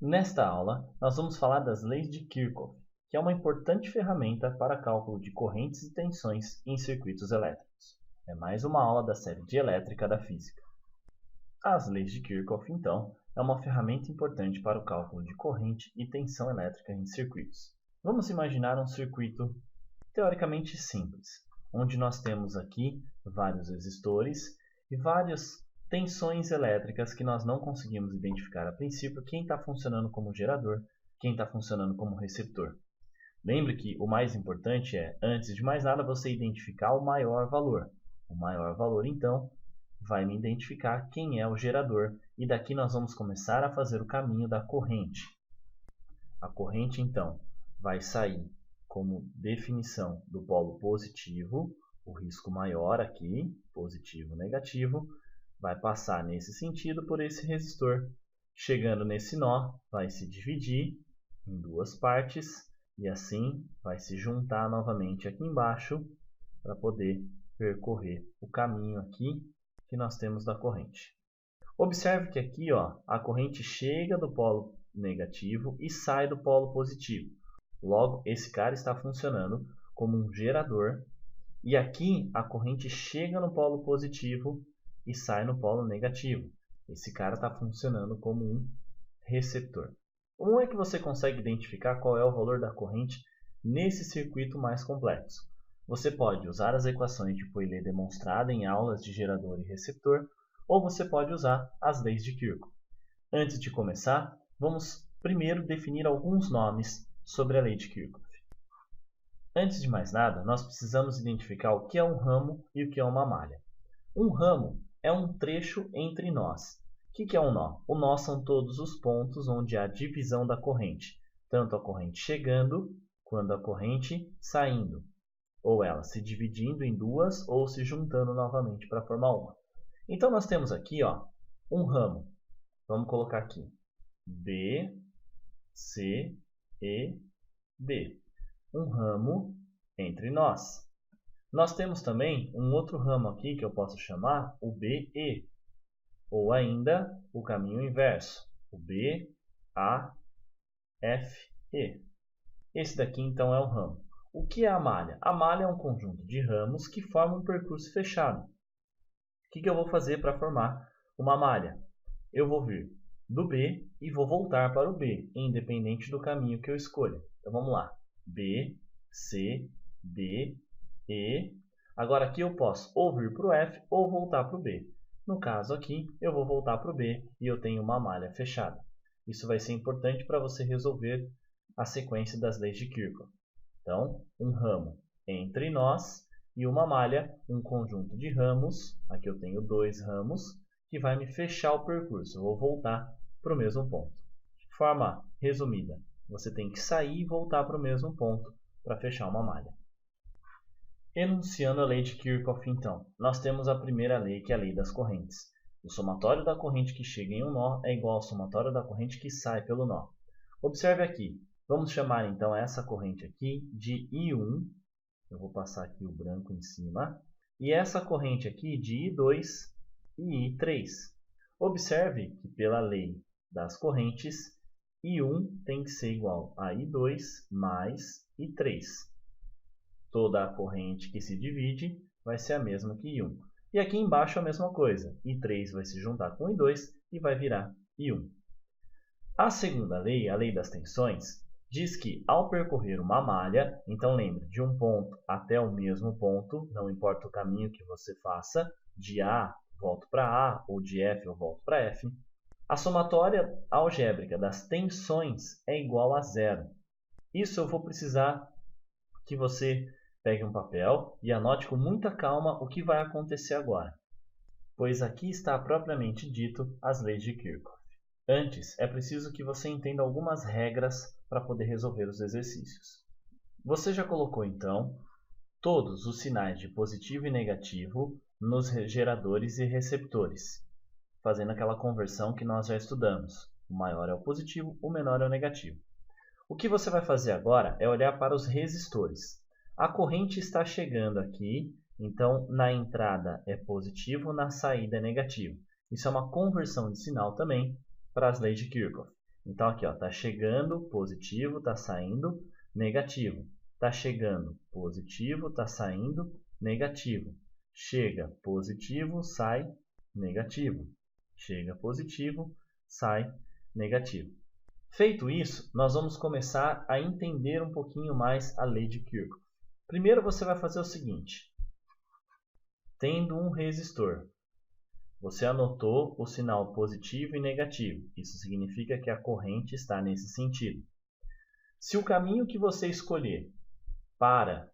Nesta aula, nós vamos falar das leis de Kirchhoff, que é uma importante ferramenta para cálculo de correntes e tensões em circuitos elétricos. É mais uma aula da série de Elétrica da Física. As leis de Kirchhoff, então, é uma ferramenta importante para o cálculo de corrente e tensão elétrica em circuitos. Vamos imaginar um circuito teoricamente simples, onde nós temos aqui vários resistores e várias tensões elétricas que nós não conseguimos identificar a princípio quem está funcionando como gerador, quem está funcionando como receptor. Lembre que o mais importante é, antes de mais nada, você identificar o maior valor. O maior valor, então, vai me identificar quem é o gerador e daqui nós vamos começar a fazer o caminho da corrente. A corrente, então, vai sair como definição do polo positivo, o risco maior aqui, positivo, negativo, vai passar nesse sentido por esse resistor. Chegando nesse nó, vai se dividir em duas partes e assim vai se juntar novamente aqui embaixo para poder percorrer o caminho aqui que nós temos da corrente. Observe que aqui a corrente chega do polo negativo e sai do polo positivo. Logo, esse cara está funcionando como um gerador e aqui a corrente chega no polo positivo e sai no polo negativo. Esse cara está funcionando como um receptor. Como é que você consegue identificar qual é o valor da corrente nesse circuito mais complexo? Você pode usar as equações de Poilet demonstrada em aulas de gerador e receptor, ou você pode usar as leis de Kirchhoff. Antes de começar, vamos primeiro definir alguns nomes sobre a lei de Kirchhoff. Antes de mais nada, nós precisamos identificar o que é um ramo e o que é uma malha. Um ramo é um trecho entre nós. O que é um nó? O nó são todos os pontos onde há divisão da corrente, tanto a corrente chegando quanto a corrente saindo, ou ela se dividindo em duas ou se juntando novamente para formar uma. Então nós temos aqui um ramo. Vamos colocar aqui B, C, E, D. Um ramo entre nós. Nós temos também um outro ramo aqui que eu posso chamar o BE, ou ainda o caminho inverso, o BAFE. Esse daqui então é o ramo. O que é a malha? A malha é um conjunto de ramos que formam um percurso fechado. O que eu vou fazer para formar uma malha? Eu vou vir do B e vou voltar para o B, independente do caminho que eu escolha. Então vamos lá. B, C, D, E. Agora aqui eu posso ou vir para o F ou voltar para o B. No caso aqui, eu vou voltar para o B e eu tenho uma malha fechada. Isso vai ser importante para você resolver a sequência das leis de Kirchhoff. Então, um ramo entre nós e uma malha, um conjunto de ramos. Aqui eu tenho dois ramos que vai me fechar o percurso. Eu vou voltar para o mesmo ponto. De forma resumida, você tem que sair e voltar para o mesmo ponto para fechar uma malha. Enunciando a lei de Kirchhoff, então, nós temos a primeira lei, que é a lei das correntes. O somatório da corrente que chega em um nó é igual ao somatório da corrente que sai pelo nó. Observe aqui. Vamos chamar, então, essa corrente aqui de I1. Eu vou passar aqui o branco em cima. E essa corrente aqui de I2 e I3. Observe que, pela lei das correntes, I1 tem que ser igual a I2 mais I3. Toda a corrente que se divide vai ser a mesma que I1. E aqui embaixo a mesma coisa. I3 vai se juntar com I2 e vai virar I1. A segunda lei, a lei das tensões, diz que ao percorrer uma malha, então lembre, de um ponto até o mesmo ponto, não importa o caminho que você faça, de A volto para A ou de F eu volto para F, a somatória algébrica das tensões é igual a zero. Isso eu vou precisar que você pegue um papel e anote com muita calma o que vai acontecer agora, pois aqui está propriamente dito as leis de Kirchhoff. Antes, é preciso que você entenda algumas regras para poder resolver os exercícios. Você já colocou, então, todos os sinais de positivo e negativo nos geradores e receptores, fazendo aquela conversão que nós já estudamos. O maior é o positivo, o menor é o negativo. O que você vai fazer agora é olhar para os resistores. A corrente está chegando aqui, então na entrada é positivo, na saída é negativo. Isso é uma conversão de sinal também para as leis de Kirchhoff. Então, aqui está chegando positivo, está saindo negativo. Está chegando positivo, está saindo negativo. Chega positivo, sai negativo. Chega positivo, sai negativo. Feito isso, nós vamos começar a entender um pouquinho mais a lei de Kirchhoff. Primeiro você vai fazer o seguinte. Tendo um resistor, você anotou o sinal positivo e negativo. Isso significa que a corrente está nesse sentido. Se o caminho que você escolher para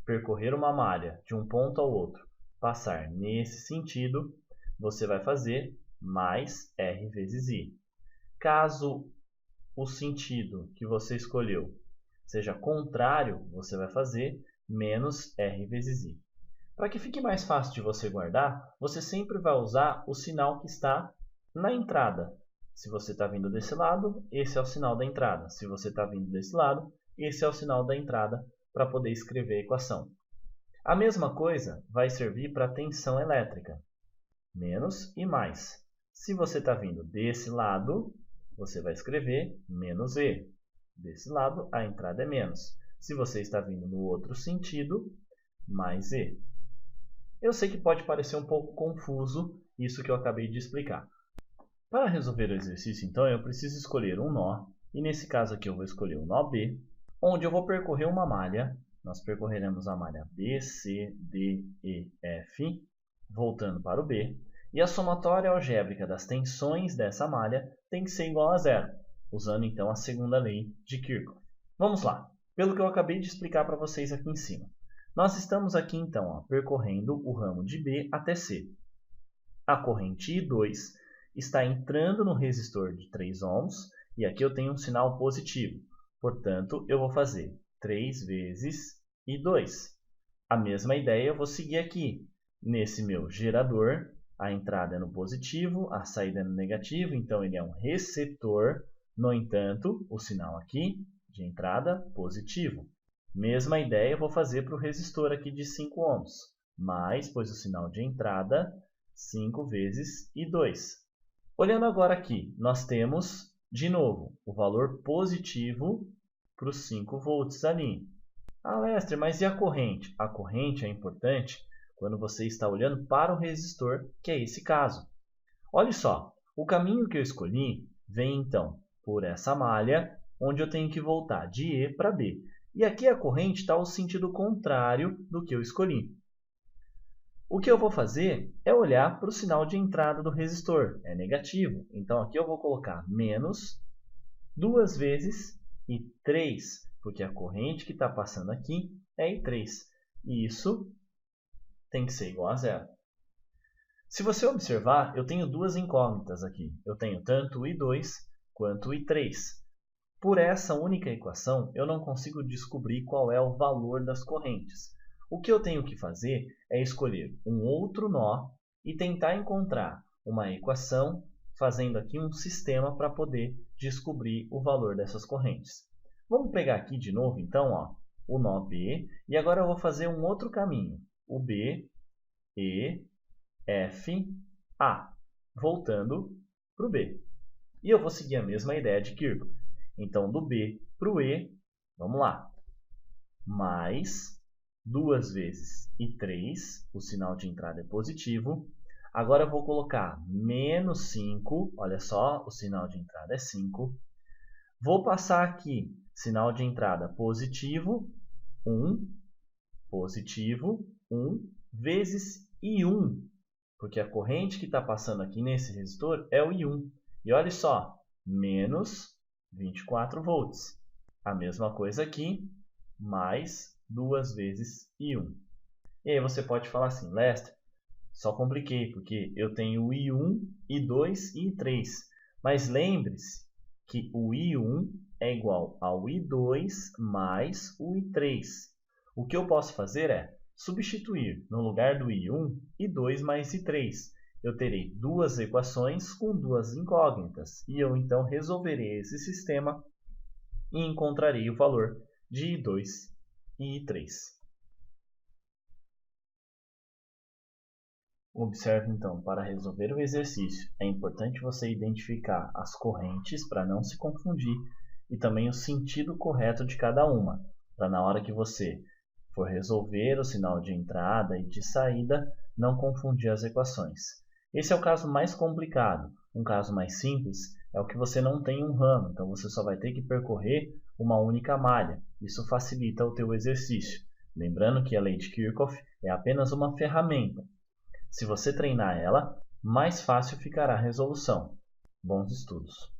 percorrer uma malha de um ponto ao outro passar nesse sentido, você vai fazer mais R vezes I. Caso o sentido que você escolheu seja contrário, você vai fazer menos R vezes I. Para que fique mais fácil de você guardar, você sempre vai usar o sinal que está na entrada. Se você está vindo desse lado, esse é o sinal da entrada. Se você está vindo desse lado, esse é o sinal da entrada para poder escrever a equação. A mesma coisa vai servir para a tensão elétrica. Menos e mais. Se você está vindo desse lado, você vai escrever menos E. Desse lado, a entrada é menos. Se você está vindo no outro sentido, mais E. Eu sei que pode parecer um pouco confuso isso que eu acabei de explicar. Para resolver o exercício, então, eu preciso escolher um nó. E nesse caso aqui eu vou escolher o nó B, onde eu vou percorrer uma malha. Nós percorreremos a malha B, C, D, E, F, voltando para o B. E a somatória algébrica das tensões dessa malha tem que ser igual a zero, usando então a segunda lei de Kirchhoff. Vamos lá, pelo que eu acabei de explicar para vocês aqui em cima. Nós estamos aqui então percorrendo o ramo de B até C. A corrente I2 está entrando no resistor de 3 ohms e aqui eu tenho um sinal positivo. Portanto, eu vou fazer 3 vezes I2. A mesma ideia eu vou seguir aqui. Nesse meu gerador, a entrada é no positivo, a saída é no negativo, então ele é um receptor. No entanto, o sinal aqui de entrada positivo. Mesma ideia eu vou fazer para o resistor aqui de 5 ohms, mais, pois o sinal de entrada, 5 vezes I2. Olhando agora aqui, nós temos, de novo, o valor positivo para os 5 volts ali. Ah, Lester, mas e a corrente? A corrente é importante quando você está olhando para o resistor, que é esse caso. Olha só, o caminho que eu escolhi vem então por essa malha, onde eu tenho que voltar de E para B. E aqui a corrente está ao sentido contrário do que eu escolhi. O que eu vou fazer é olhar para o sinal de entrada do resistor, é negativo. Então aqui eu vou colocar menos 2 vezes I3, porque a corrente que está passando aqui é I3. E isso tem que ser igual a zero. Se você observar, eu tenho duas incógnitas aqui. Eu tenho tanto o I2 quanto o I3. Por essa única equação, eu não consigo descobrir qual é o valor das correntes. O que eu tenho que fazer é escolher um outro nó e tentar encontrar uma equação fazendo aqui um sistema para poder descobrir o valor dessas correntes. Vamos pegar aqui de novo, então, o nó B, e agora eu vou fazer um outro caminho, o B, E, F, A, voltando para o B. E eu vou seguir a mesma ideia de Kirchhoff. Então, do B para o E, vamos lá, mais 2 vezes I3, o sinal de entrada é positivo. Agora eu vou colocar menos 5, olha só, o sinal de entrada é 5. Vou passar aqui, sinal de entrada positivo, 1, vezes I1, porque a corrente que está passando aqui nesse resistor é o I1. E olha só, menos 24 volts. A mesma coisa aqui, mais 2 vezes I1. E aí você pode falar assim, Lester, só compliquei, porque eu tenho o I1, I2 e I3. Mas lembre-se que o I1 é igual ao I2 mais o I3. O que eu posso fazer é substituir no lugar do I1, I2 mais I3. Eu terei duas equações com duas incógnitas. E eu então resolverei esse sistema e encontrarei o valor de I2 e I3. Observe então, para resolver o exercício, é importante você identificar as correntes para não se confundir e também o sentido correto de cada uma, para na hora que você for resolver o sinal de entrada e de saída, não confundir as equações. Esse é o caso mais complicado. Um caso mais simples é o que você não tem um ramo, então você só vai ter que percorrer uma única malha. Isso facilita o teu exercício. Lembrando que a lei de Kirchhoff é apenas uma ferramenta. Se você treinar ela, mais fácil ficará a resolução. Bons estudos!